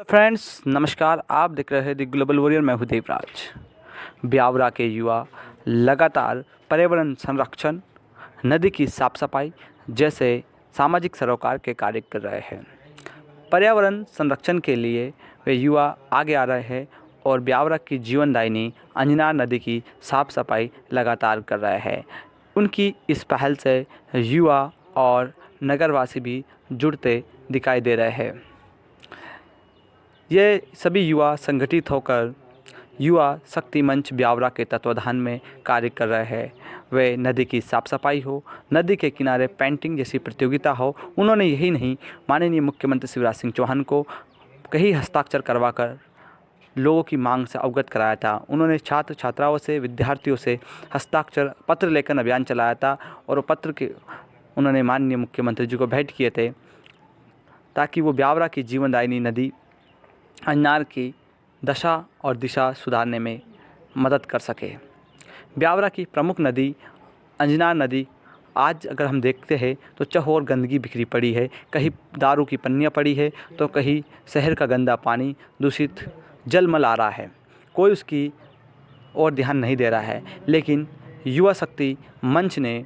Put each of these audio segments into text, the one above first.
Friends नमस्कार, आप देख रहे हैं द ग्लोबल वॉरियर। मैं हूं देवराज। ब्यावरा के युवा लगातार पर्यावरण संरक्षण, नदी की साफ सफाई जैसे सामाजिक सरोकार के कार्य कर रहे हैं। पर्यावरण संरक्षण के लिए वे युवा आगे आ रहे हैं और ब्यावरा की जीवनदायिनी अंजनार नदी की साफ सफाई लगातार कर रहे हैं। उनकी इस पहल से युवा और नगरवासी भी जुड़ते दिखाई दे रहे हैं। ये सभी युवा संगठित होकर युवा शक्ति मंच ब्यावरा के तत्वाधान में कार्य कर रहे हैं। वे नदी की साफ सफाई हो, नदी के किनारे पेंटिंग जैसी प्रतियोगिता हो। उन्होंने यही नहीं, माननीय मुख्यमंत्री शिवराज सिंह चौहान को कई हस्ताक्षर करवाकर लोगों की मांग से अवगत कराया था। उन्होंने छात्र छात्राओं से, विद्यार्थियों से हस्ताक्षर पत्र लेकर अभियान चलाया था और वो पत्र के उन्होंने माननीय मुख्यमंत्री जी को भेंट किए थे ताकि वो ब्यावरा की जीवनदायिनी नदी अंजनार की दशा और दिशा सुधारने में मदद कर सके। ब्यावरा की प्रमुख नदी अंजनार नदी आज अगर हम देखते हैं तो चहुओर गंदगी बिखरी पड़ी है। कहीं दारू की पन्नियाँ पड़ी है तो कहीं शहर का गंदा पानी, दूषित जलमल आ रहा है। कोई उसकी ओर ध्यान नहीं दे रहा है, लेकिन युवा शक्ति मंच ने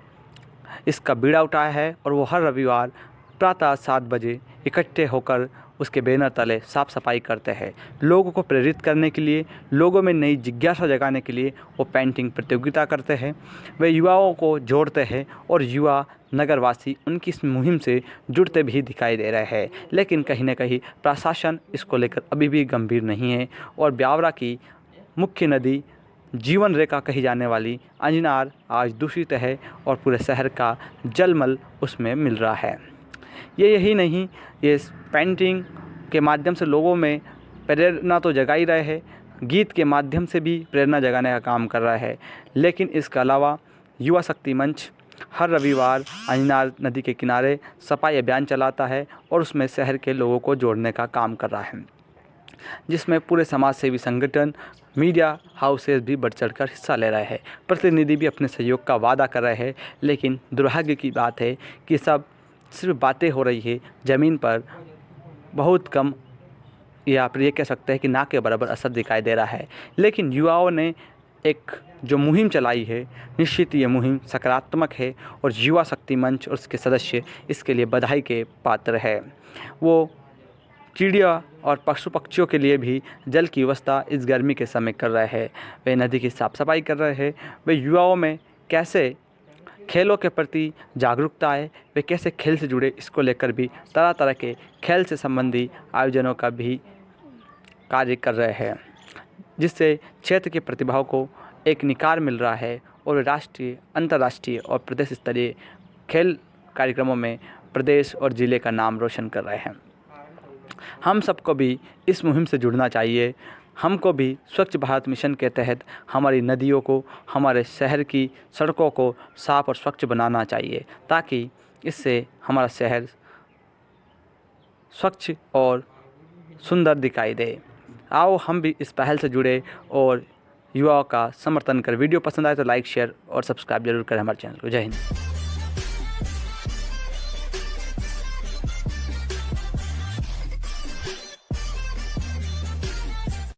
इसका बीड़ा उठाया है और वो हर रविवार प्रातः 7 बजे इकट्ठे होकर उसके बैनर तले साफ सफाई करते हैं। लोगों को प्रेरित करने के लिए, लोगों में नई जिज्ञासा जगाने के लिए वो पेंटिंग प्रतियोगिता करते हैं। वे युवाओं को जोड़ते हैं और युवा नगरवासी उनकी इस मुहिम से जुड़ते भी दिखाई दे रहे हैं। लेकिन कहीं ना कहीं प्रशासन इसको लेकर अभी भी गंभीर नहीं है और ब्यावरा की मुख्य नदी, जीवन रेखा कही जाने वाली अंजनार आज दूषित है और पूरे शहर का जलमल उसमें मिल रहा है। यही नहीं, ये पेंटिंग के माध्यम से लोगों में प्रेरणा तो जगा ही रहे हैं, गीत के माध्यम से भी प्रेरणा जगाने का काम कर रहा है। लेकिन इसके अलावा युवा शक्ति मंच हर रविवार अंजनार नदी के किनारे सफाई अभियान चलाता है और उसमें शहर के लोगों को जोड़ने का काम कर रहा है, जिसमें पूरे समाज सेवी संगठन, मीडिया हाउसेस भी बढ़ चढ़कर हिस्सा ले रहे हैं। प्रतिनिधि भी अपने सहयोग का वादा कर रहे हैं। लेकिन दुर्भाग्य की बात है कि सब सिर्फ बातें हो रही है, ज़मीन पर बहुत कम, या आप ये कह सकते हैं कि ना के बराबर असर दिखाई दे रहा है। लेकिन युवाओं ने एक जो मुहिम चलाई है, निश्चित ये मुहिम सकारात्मक है और युवा शक्ति मंच और उसके सदस्य इसके लिए बधाई के पात्र है। वो चिड़िया और पशु पक्षियों के लिए भी जल की व्यवस्था इस गर्मी के समय कर रहे हैं। वे नदी की साफ सफाई कर रहे हैं। वे युवाओं में कैसे खेलों के प्रति जागरूकता है, वे कैसे खेल से जुड़े, इसको लेकर भी तरह तरह के खेल से संबंधी आयोजनों का भी कार्य कर रहे हैं, जिससे क्षेत्र की प्रतिभाओं को एक निखार मिल रहा है और वे राष्ट्रीय, अंतर्राष्ट्रीय और प्रदेश स्तरीय खेल कार्यक्रमों में प्रदेश और ज़िले का नाम रोशन कर रहे हैं। हम सबको भी इस मुहिम से जुड़ना चाहिए। हमको भी स्वच्छ भारत मिशन के तहत हमारी नदियों को, हमारे शहर की सड़कों को साफ़ और स्वच्छ बनाना चाहिए, ताकि इससे हमारा शहर स्वच्छ और सुंदर दिखाई दे। आओ हम भी इस पहल से जुड़े और युवाओं का समर्थन करें। वीडियो पसंद आए तो लाइक, शेयर और सब्सक्राइब जरूर करें हमारे चैनल को। जय हिंद।